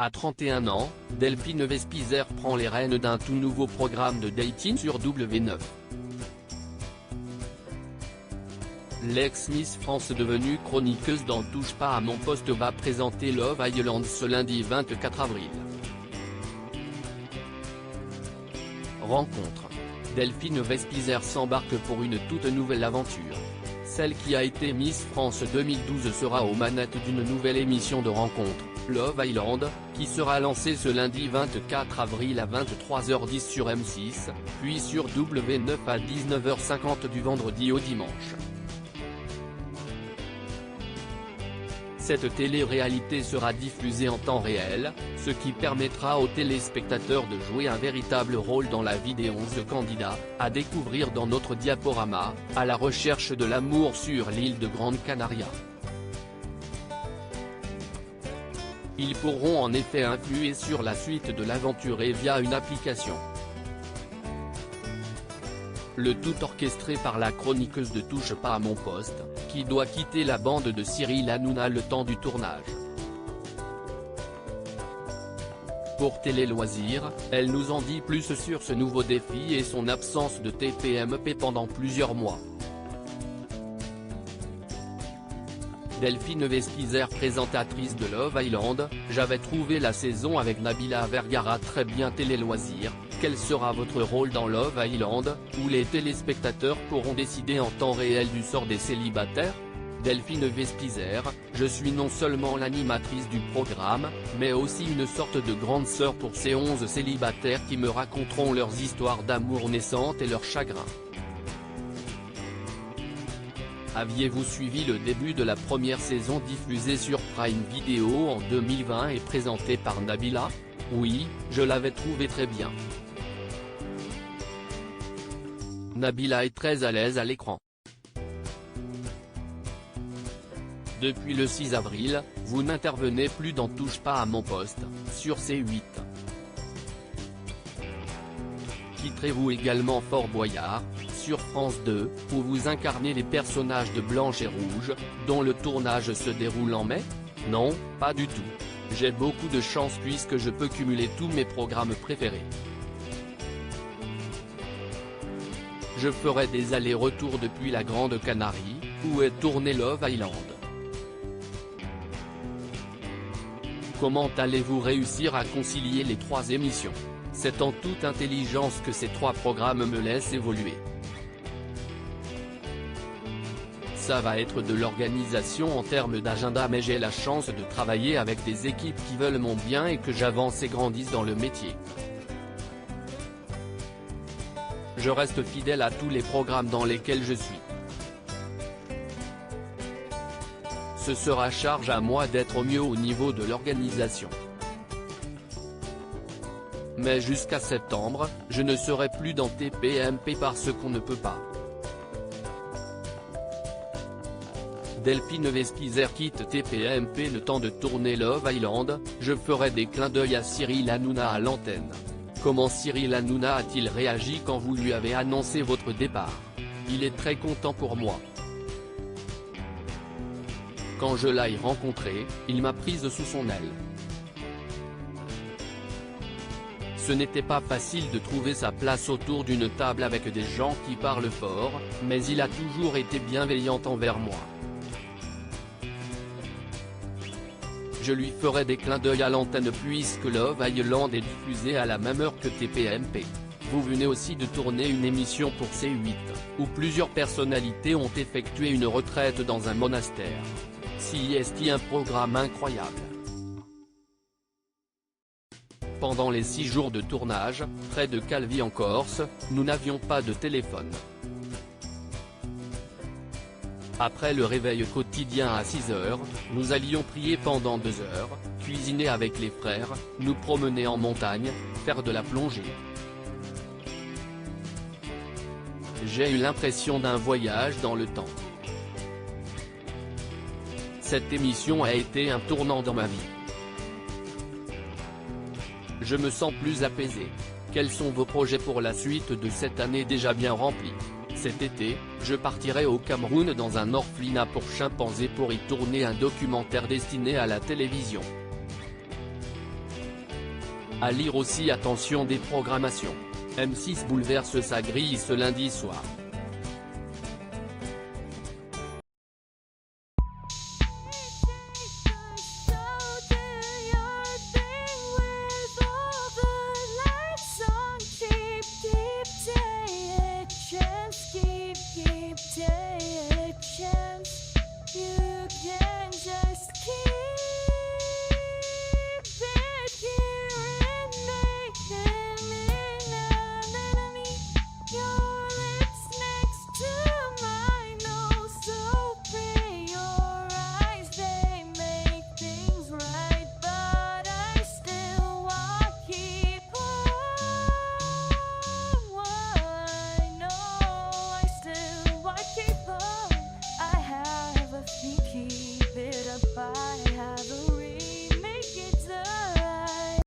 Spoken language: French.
À 31 ans, Delphine Vespizer prend les rênes d'un tout nouveau programme de dating sur W9. L'ex-Miss France devenue chroniqueuse dans Touche pas à mon poste va présenter Love Island ce lundi 24 avril. Rencontre. Delphine Vespizer s'embarque pour une toute nouvelle aventure. Celle qui a été Miss France 2012 sera aux manettes d'une nouvelle émission de rencontre, Love Island, qui sera lancée ce lundi 24 avril à 23h10 sur M6, puis sur W9 à 19h50 du vendredi au dimanche. Cette télé-réalité sera diffusée en temps réel, ce qui permettra aux téléspectateurs de jouer un véritable rôle dans la vie des 11 candidats, à découvrir dans notre diaporama, à la recherche de l'amour sur l'île de Grande Canaria. Ils pourront en effet influer sur la suite de l'aventure et via une application. Le tout orchestré par la chroniqueuse de Touche pas à mon poste, qui doit quitter la bande de Cyril Hanouna le temps du tournage. Pour Télé Loisirs, elle nous en dit plus sur ce nouveau défi et son absence de TPMP pendant plusieurs mois. Delphine Vespizer, présentatrice de Love Island, j'avais trouvé la saison avec Nabila Vergara très bien. Télé Loisirs, quel sera votre rôle dans Love Island, où les téléspectateurs pourront décider en temps réel du sort des célibataires? Delphine Vespizer, je suis non seulement l'animatrice du programme, mais aussi une sorte de grande sœur pour ces 11 célibataires qui me raconteront leurs histoires d'amour naissantes et leurs chagrins. Aviez-vous suivi le début de la première saison diffusée sur Prime Video en 2020 et présentée par Nabila? Oui, je l'avais trouvé très bien. Nabila est très à l'aise à l'écran. Depuis le 6 avril, vous n'intervenez plus dans Touche pas à mon poste, sur C8. Quitterez-vous également Fort Boyard, sur France 2, où vous incarnez les personnages de Blanche et Rouge, dont le tournage se déroule en mai? Non, pas du tout. J'ai beaucoup de chance puisque je peux cumuler tous mes programmes préférés. Je ferai des allers-retours depuis la Grande Canarie, où est tourné Love Island. Comment allez-vous réussir à concilier les 3 émissions? C'est en toute intelligence que ces 3 programmes me laissent évoluer. Ça va être de l'organisation en termes d'agenda, mais j'ai la chance de travailler avec des équipes qui veulent mon bien et que j'avance et grandisse dans le métier. Je reste fidèle à tous les programmes dans lesquels je suis. Ce sera charge à moi d'être au mieux au niveau de l'organisation. Mais jusqu'à septembre, je ne serai plus dans TPMP parce qu'on ne peut pas. Delphine Vespizer quitte TPMP le temps de tourner Love Island, je ferai des clins d'œil à Cyril Hanouna à l'antenne. Comment Cyril Hanouna a-t-il réagi quand vous lui avez annoncé votre départ? Il est très content pour moi. Quand je l'ai rencontré, il m'a prise sous son aile. Ce n'était pas facile de trouver sa place autour d'une table avec des gens qui parlent fort, mais il a toujours été bienveillant envers moi. Je lui ferai des clins d'œil à l'antenne puisque Love Island est diffusé à la même heure que TPMP. Vous venez aussi de tourner une émission pour C8, où plusieurs personnalités ont effectué une retraite dans un monastère. C'est un programme incroyable. Pendant les 6 jours de tournage, près de Calvi en Corse, nous n'avions pas de téléphone. Après le réveil quotidien à 6h, nous allions prier pendant 2 heures, cuisiner avec les frères, nous promener en montagne, faire de la plongée. J'ai eu l'impression d'un voyage dans le temps. Cette émission a été un tournant dans ma vie. Je me sens plus apaisé. Quels sont vos projets pour la suite de cette année déjà bien remplie? Cet été, je partirai au Cameroun dans un orphelinat pour chimpanzés pour y tourner un documentaire destiné à la télévision. À lire aussi, attention des programmations. M6 bouleverse sa grille ce lundi soir.